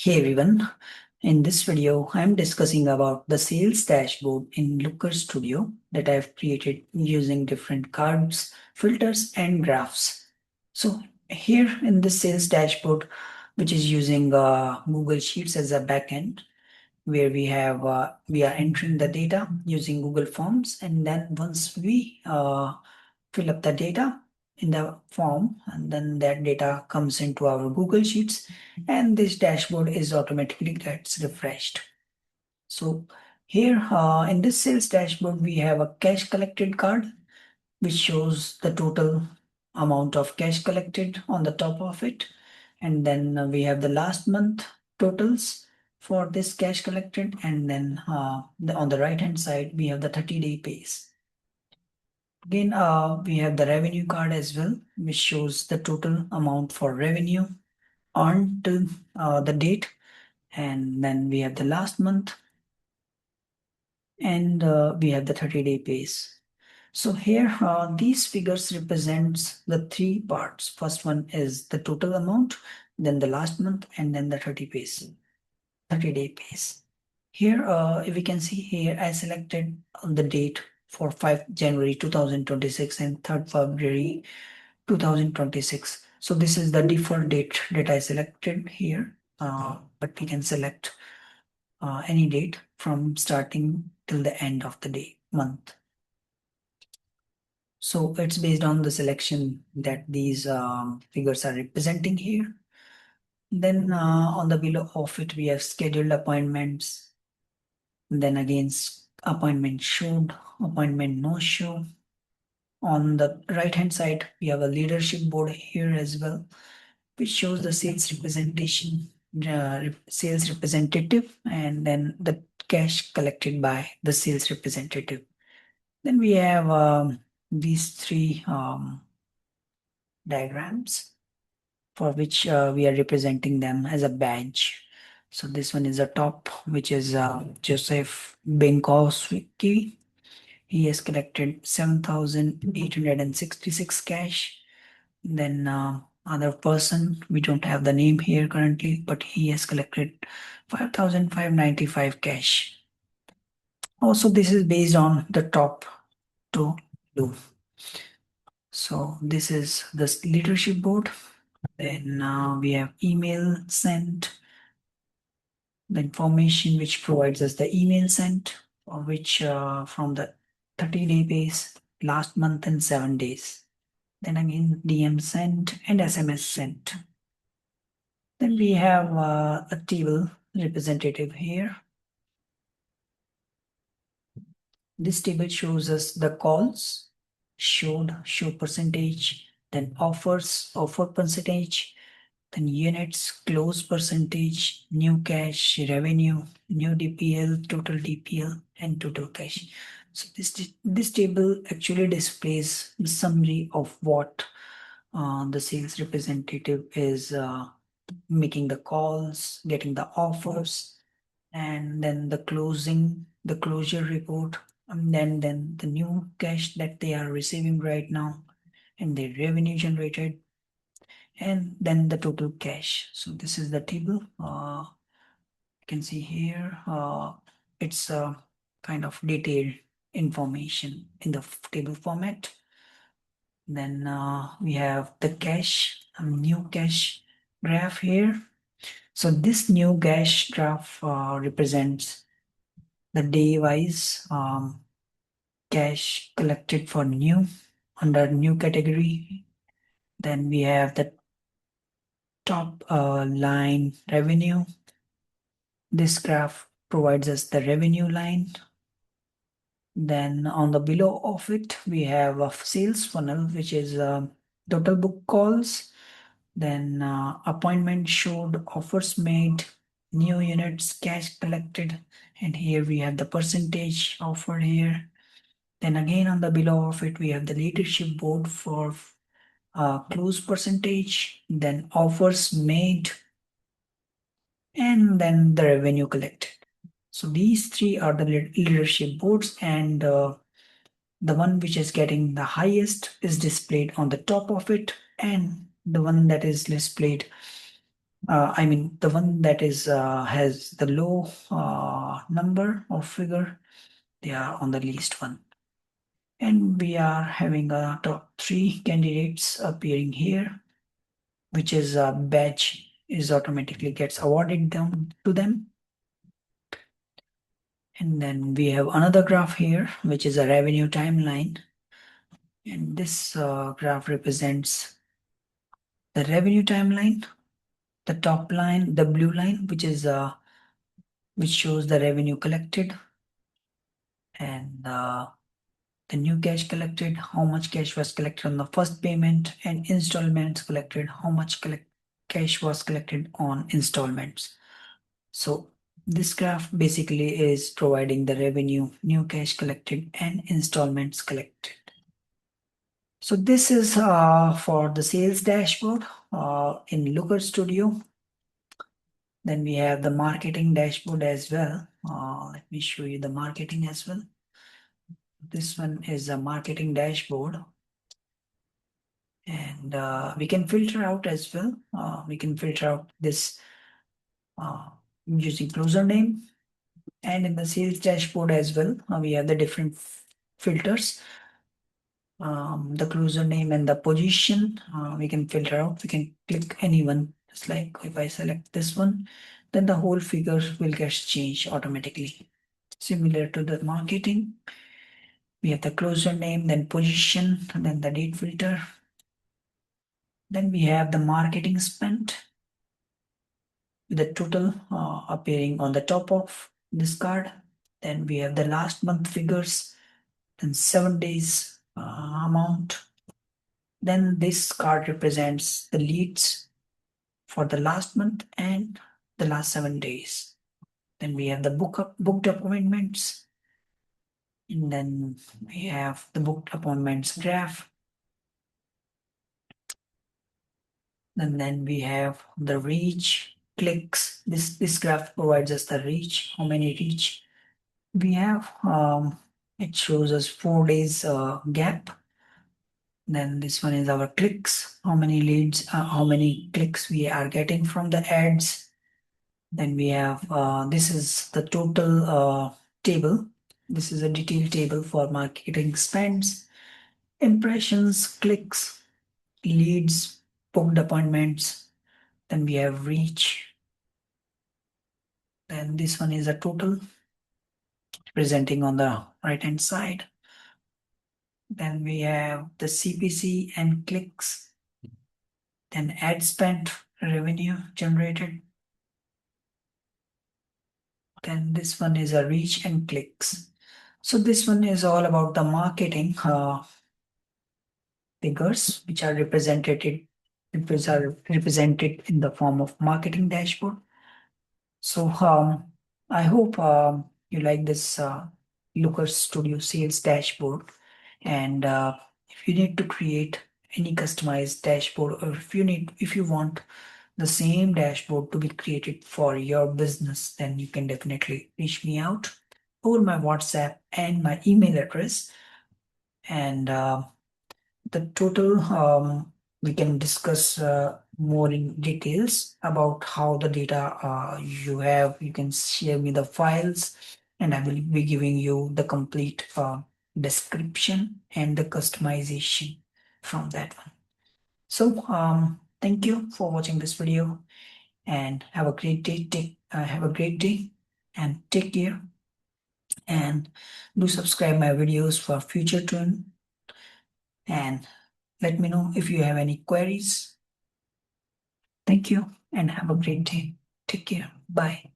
Hey everyone, in this video I'm discussing about the sales dashboard in Looker Studio that I've created using different cards, filters and graphs. So here in this sales dashboard, which is using Google Sheets as a backend, where we are entering the data using Google Forms, and then once we fill up the data in the form, and then that data comes into our Google Sheets, and this dashboard is automatically gets refreshed. So here in this sales dashboard, we have a cash collected card which shows the total amount of cash collected on the top of it. And then we have the last month totals for this cash collected. And then on the right hand side, we have the 30-day pays. Again, we have the revenue card as well, which shows the total amount for revenue earned till the date. And then we have the last month, and we have the 30-day pays. So here, these figures represents the three parts. First one is the total amount, then the last month, and then the 30-day pays. Here, if we can see here, I selected the date for 5 January 2026 and 3rd February 2026. So this is the default date that I selected here, but we can select any date from starting till the end of the day, month. So it's based on the selection that these figures are representing here. Then on the below of it, we have scheduled appointments. Then again, appointment showed, appointment no show. On the right hand side, we have a leadership board here as well, which shows the sales representation, sales representative, and then the cash collected by the sales representative. Then we have these three diagrams for which we are representing them as a badge. So this one is the top, which is Joseph Benkowski. He has collected 7,866 cash. Then other person, we don't have the name here currently, but he has collected 5,595 cash. Also, this is based on the top two. So this is the leadership board. Then we have email sent, the information which provides us the email sent, or which from the 30-day base, last month and 7 days. Then again, DM sent and SMS sent. Then we have a table representative here. This table shows us the calls, show percentage, then offers, offer percentage, then units, close percentage, new cash, revenue, new DPL, total DPL, and total cash. So this table actually displays the summary of what the sales representative is making the calls, getting the offers, and then the closure report, and then the new cash that they are receiving right now, and the revenue generated, and then the total cash. So this is the table. You can see here, it's a kind of detailed information in the table format. Then we have the cash, new cash graph here. So this new cash graph represents the day-wise cash collected for new under new category. Then we have the top line revenue. This graph provides us the revenue line. Then on the below of it, we have a sales funnel, which is total book calls, then appointment showed, offers made, new units, cash collected, and here we have the percentage offered here. Then again on the below of it, we have the leadership board for close percentage, then offers made, and then the revenue collected. So these three are the leadership boards, and the one which is getting the highest is displayed on the top of it, and the one that is displayed I mean the one that is has the low number of figure, they are on the least one. And we are having a top 3 candidates appearing here, which is a badge is automatically gets awarded them to them. And then we have another graph here, which is a revenue timeline. And this graph represents the revenue timeline. The top line, the blue line, which shows the revenue collected, and the new cash collected, how much cash was collected on the first payment, and installments collected, how much cash was collected on installments. So this graph basically is providing the revenue, new cash collected, and installments collected. So this is for the sales dashboard in Looker Studio. Then we have the marketing dashboard as well. Let me show you the marketing as well. This one is a marketing dashboard. And we can filter out as well. We can filter out this using closer name. And in the sales dashboard as well, we have the different filters. The closer name and the position, we can filter out. We can click any one. Just like if I select this one, then the whole figure will get changed automatically. Similar to the marketing, we have the closer name, then position, and then the date filter. Then we have the marketing spent with the total appearing on the top of this card. Then we have the last month figures, then 7 days amount. Then this card represents the leads for the last month and the last 7 days. Then we have the booked appointments. And then we have the booked appointments graph. And then we have the reach, clicks. This graph provides us the reach, how many reach we have. It shows us 4 days gap. Then this one is our clicks, how many leads, how many clicks we are getting from the ads. Then we have, this is the total table. This is a detailed table for marketing spends, impressions, clicks, leads, booked appointments. Then we have reach. Then this one is a total presenting on the right hand side. Then we have the CPC and clicks. Then ad spend, revenue generated. Then this one is a reach and clicks. So this one is all about the marketing figures, which are represented in the form of marketing dashboard. So I hope you like this Looker Studio sales dashboard. And if you need to create any customized dashboard, or if you want the same dashboard to be created for your business, then you can definitely reach me out over my WhatsApp and my email address. And the total, we can discuss more in details about how the data you have. You can share me the files, and I will be giving you the complete description and the customization from that one. So thank you for watching this video, and have a great day. Have a great day and take care. And do subscribe my videos for future tune. And let me know if you have any queries. Thank you and have a great day. Take care. Bye.